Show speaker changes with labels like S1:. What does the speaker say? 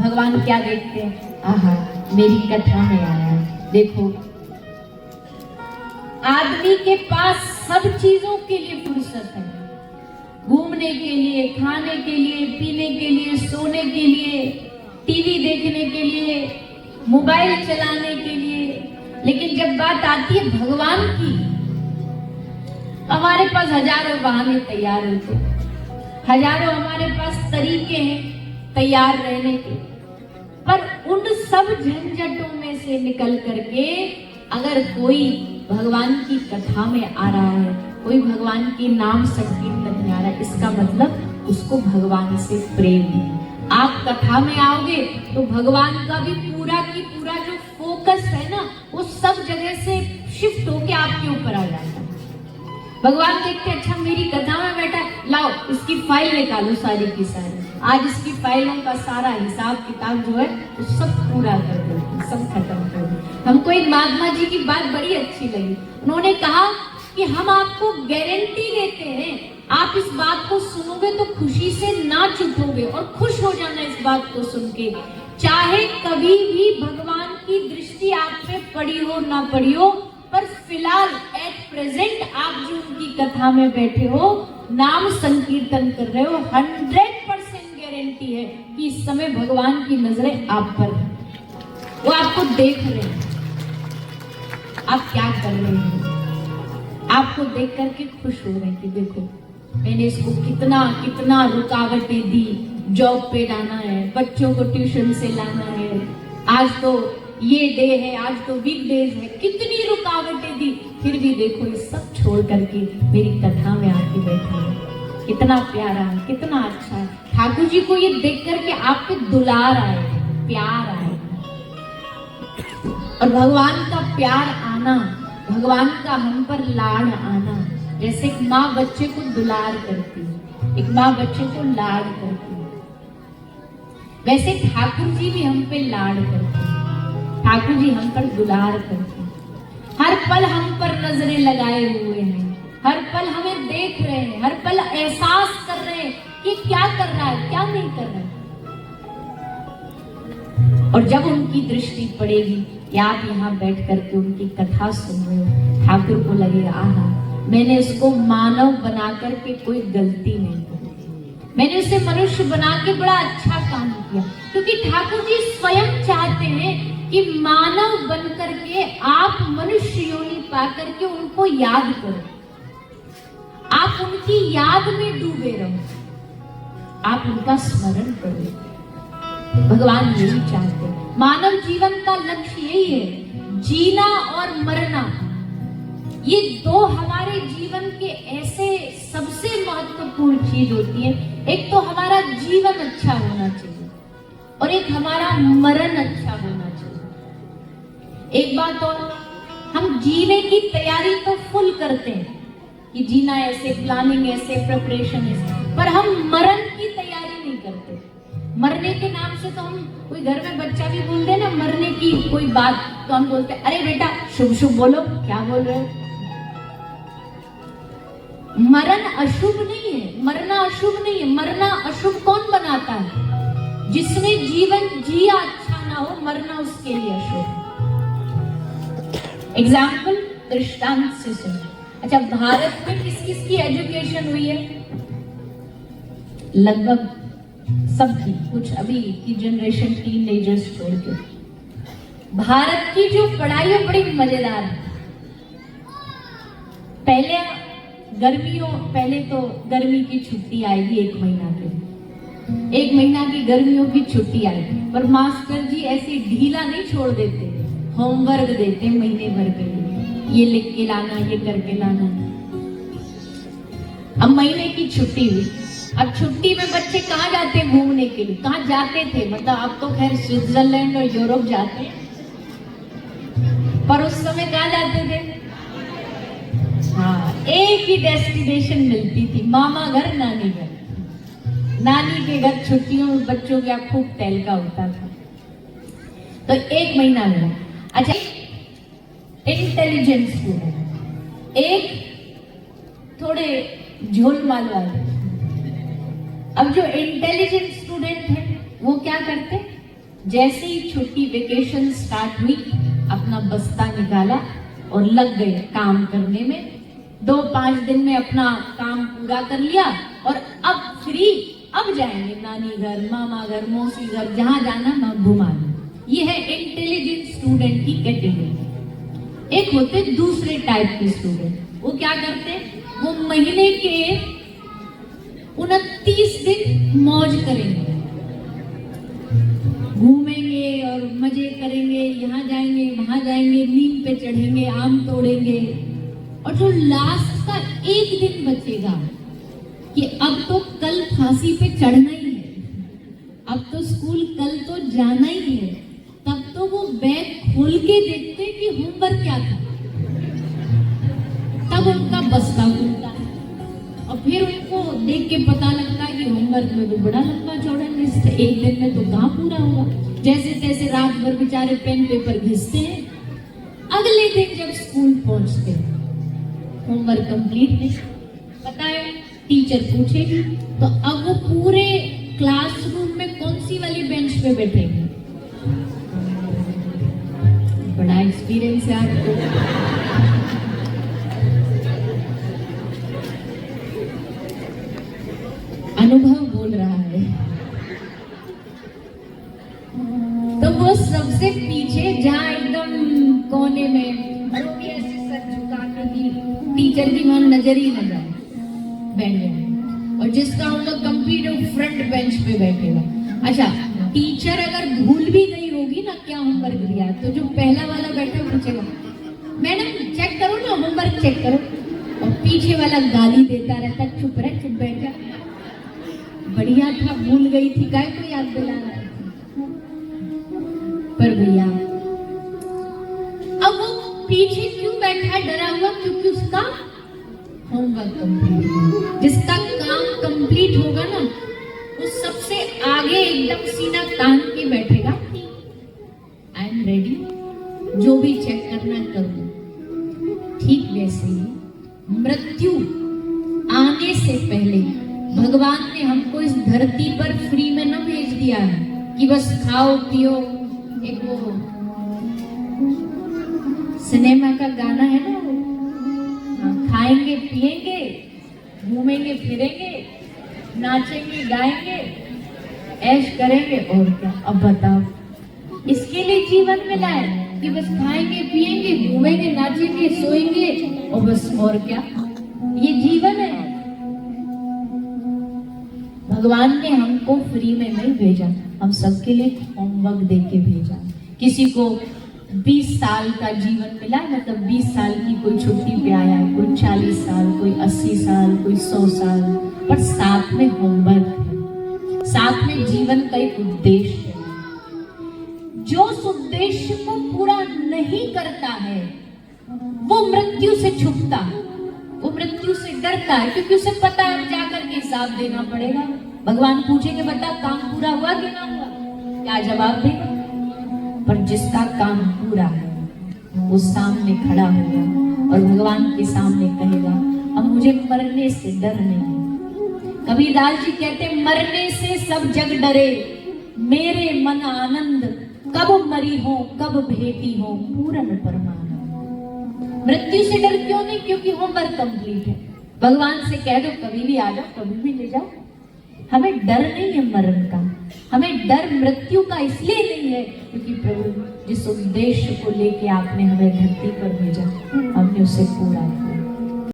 S1: भगवान क्या देखते हैं? आहा, मेरी कथा में आया। देखो, आदमी के पास सब चीजों के लिए फुर्सत है, घूमने के लिए, खाने के लिए, पीने के लिए, सोने के लिए, टीवी देखने के लिए, मोबाइल चलाने के लिए, लेकिन जब बात आती है भगवान की, हमारे पास हजारों बहाने तैयार होते, हजारों हमारे पास तरीके हैं तैयार रहने के, पर उन सब झंझटों में से निकल करके अगर कोई भगवान की कथा में आ रहा है, कोई भगवान के नाम संकीर्तन में आ रहा है, इसका मतलब उसको भगवान से प्रेम है। आप कथा में आओगे तो भगवान का भी पूरा की पूरा जो फोकस है ना, वो सब जगह से शिफ्ट होके आपके ऊपर आ जाता है। भगवान देखते, अच्छा मेरी कथा में बैठा, लाओ इसकी फाइल निकालो सारी की सारी, आज इसकी फाइलों का सारा हिसाब किताब जो है वो सब पूरा कर दो, सब खत्म कर दो। हमको एक महात्मा जी की बात बड़ी अच्छी लगी। उन्होंने कहा कि हम आपको गारंटी देते हैं, आप इस बात को सुनोगे तो खुशी से नाच उठोगे और खुश हो जाना इस बात को सुन के। चाहे कभी भी भगवान की दृष्टि आप पे पड़ी हो ना पड़ी हो, पर फिलहाल एट प्रेजेंट आप जो उनकी कथा में बैठे हो, नाम संकीर्तन कर रहे हो, 100% गारंटी है कि इस समय भगवान की नजरें आप पर है, वो आपको देख रहे हैं, आप क्या कर रहे हैं, आपको देख करके खुश हो रहे हैं कि देखो मैंने इसको कितना कितना रुकावटें दी, जॉब पे लाना है, बच्चों को ट्यूशन से लाना है, आज तो ये डे है, आज तो वीक डेज है, कितनी रुकावटें दी, फिर भी देखो ये सब छोड़ करके मेरी कथा में आके बैठे हैं। कितना प्यारा है, कितना अच्छा है। ठाकुर जी को ये देख करके आप पे दुलार आए, प्यार आए, और भगवान का प्यार आना, भगवान का हम पर लाड आना, जैसे एक माँ बच्चे को दुलार करती है, एक माँ बच्चे को लाड करती है, वैसे ठाकुर जी भी हम पे लाड करते हैं, ठाकुर जी हम पर दुलार करते हैं। हर पल हम पर नजरें लगाए हुए हैं, हर पल हमें देख रहे हैं, हर पल एहसास कर रहे हैं कि क्या कर रहा है, क्या नहीं कर रहा है। और जब उनकी दृष्टि पड़ेगी कि आप यहाँ बैठ करके उनकी कथा सुन रहे हो, ठाकुर को लगेगा आहा, मैंने उसको मानव बना करके कोई गलती नहीं की, मैंने उसे मनुष्य बना के बड़ा अच्छा काम किया। क्योंकि ठाकुर जी स्वयं चाहते हैं कि मानव बन करके आप मनुष्य योनि पा करके उनको याद करो, आप उनकी याद में डूबे रहो, आप उनका स्मरण करो। भगवान यही चाहते हैं, मानव जीवन का लक्ष्य यही है, जीना और मरना, ये दो हमारे जीवन के ऐसे सबसे महत्वपूर्ण चीज होती है। एक तो हमारा जीवन अच्छा होना चाहिए और एक हमारा मरण अच्छा होना चाहिए। एक बात और, हम जीने की तैयारी तो फुल करते हैं कि जीना ऐसे, प्लानिंग ऐसे, प्रिपरेशन ऐसे, पर हम मरण की तैयारी नहीं करते। मरने के नाम से तो हम, कोई घर में बच्चा भी बोल दे ना मरने की कोई बात, तो हम बोलते अरे बेटा शुभ शुभ बोलो, क्या बोल रहे हो। मरण अशुभ नहीं है, मरना अशुभ नहीं है। मरना अशुभ कौन बनाता है? जिसने जीवन जिया अच्छा ना हो, मरना उसके लिए अशुभ। एग्जाम्पल दृष्टांत से सुनो। अच्छा, भारत में किस किस की एजुकेशन हुई है? लगभग सबकी, कुछ अभी की जनरेशन टीनेजर्स छोड़ के। भारत की जो पढ़ाई है बड़ी मजेदार है। पहले तो गर्मी की छुट्टी आएगी 1 महीना के लिए, 1 महीना की गर्मियों की छुट्टी आएगी, पर मास्टर जी ऐसे ढीला नहीं छोड़ देते, होमवर्क देते महीने भर के लिए, ये लिख के लाना, ये करके लाना। अब महीने की छुट्टी हुई, अब छुट्टी में बच्चे कहाँ जाते हैं घूमने के लिए? कहाँ जाते थे, मतलब अब तो खैर स्विट्जरलैंड और यूरोप जाते, पर उस समय कहाँ जाते थे? हाँ, एक ही डेस्टिनेशन मिलती थी, मामा घर, नानी घर। नानी के घर छुट्टियों में बच्चों का खूब तहलका होता था, तो 1 महीना मिला। अच्छा, इंटेलिजेंट स्टूडेंट, एक थोड़े झोलमाल वाले। अब जो इंटेलिजेंट स्टूडेंट है वो क्या करते, जैसे ही छुट्टी वेकेशन स्टार्ट हुई, अपना बस्ता निकाला और लग गए काम करने में। 2-5 दिन में अपना काम पूरा कर लिया और अब फ्री, अब जाएंगे नानी घर, मामा घर, मौसी घर, जहां जाना मैं घुमा दूं। ये है इंटेलिजेंट स्टूडेंट की कैटेगरी। एक होते दूसरे टाइप के स्टूडेंट, वो क्या करते, वो महीने के 29 दिन मौज करेंगे, घूमेंगे और मजे करेंगे, यहाँ जाएंगे वहां जाएंगे, नीम पे चढ़ेंगे, आम तोड़ेंगे। और जो लास्ट का एक दिन बचेगा कि अब तो कल फांसी पे चढ़ना ही है, अब तो स्कूल कल तो जाना ही है, तब तो वो बैग खोल के देखते कि होमवर्क क्या था, तब उनका बस्ता खुलता है और फिर उनको देख के पता लगता है कि होमवर्क में तो बड़ा लंबा चौड़ा लिस्ट है, एक दिन में तो कहाँ पूरा होगा। जैसे तैसे रात भर बेचारे पेन पेपर घिसते हैं। अगले दिन जब स्कूल पहुंचते हैं, होमवर्क कंप्लीट नहीं, पता है टीचर पूछेगी, तो अब वो पूरे क्लासरूम में कौन सी वाली बेंच पे बैठेंगे। बड़ा एक्सपीरियंस है आपको। अनुभव बोल रहा है। तो वो सबसे पीछे, जहाँ एकदम कोने में, और वो भी ऐसे सर झुका कर टीचर की वहां नजर ही न जाए, बैठ गए। और जिसका होगा कंप्लीट, वो फ्रंट बेंच पे बैठेगा। अच्छा, टीचर अगर भूल भी गई होगी ना क्या होमवर्क दिया, तो जो पहला वाला बैठा पूछेगा, मैडम चेक करो ना, होमवर्क चेक करो। और पीछे वाला गाली देता रहता, चुप रह, चुप बैठ जा, बढ़िया था, भूल गई थी, काय को याद दिला रहा है। पर भैया अब वो पीछे क्यों बैठा है डरा हुआ, क्योंकि उसका होमवर्क कंप्लीट। जिसका काम कंप्लीट होगा ना, वो सबसे आगे एकदम सीना तान के बैठेगा, आई एम रेडी, जो भी चेक करना कर दो। ठीक वैसे ही मृत्यु आने से पहले भगवान ने हमको इस धरती पर फ्री में न भेज दिया है कि बस खाओ पियो। एक वो सिनेमा का गाना है ना, खाएंगे पिएंगे, घूमेंगे फिरेंगे, नाचेंगे गाएंगे, ऐश करेंगे, और क्या। अब बताओ, इसके लिए जीवन मिला है कि बस खाएंगे पिएंगे, घूमेंगे, नाचेंगे, सोएंगे और बस, और क्या। ये जीवन है। भगवान ने हमको फ्री में नहीं भेजा, हम सबके लिए होमवर्क दे के भेजा। किसी को 20 साल का जीवन मिला, मतलब 20 साल की कोई छुट्टी पे आया है, कोई 40 साल, कोई 80 साल, कोई 100 साल, पर साथ में होमवर्क है, साथ में जीवन का एक उद्देश्य है। जो उस उद्देश्य को पूरा नहीं करता है, वो मृत्यु से छुपता है, वो मृत्यु से डरता है, क्योंकि उसे पता है जाकर के हिसाब देना पड़ेगा। भगवान पूछेंगे, बता काम पूरा हुआ कि ना हुआ, क्या जवाब देगा। पर जिसका काम पूरा है, वो सामने खड़ा होगा और भगवान के सामने कहेगा, अब मुझे मरने से डर नहीं। कबीरदास जी कहते, मरने से सब जग डरे, मेरे मन आनंद, कब मरी हो कब भेटी हो पूरन परमानंद। मृत्यु से डर क्यों नहीं, क्योंकि होमवर्क कंप्लीट है। भगवान से कह दो कभी भी आ जाओ, कभी भी ले जाओ। हमें डर नहीं है मरण का, हमें डर मृत्यु का इसलिए नहीं है क्योंकि प्रभु जिस उद्देश्य को लेके आपने हमें धरती पर भेजा, हमने उसे पूरा किया।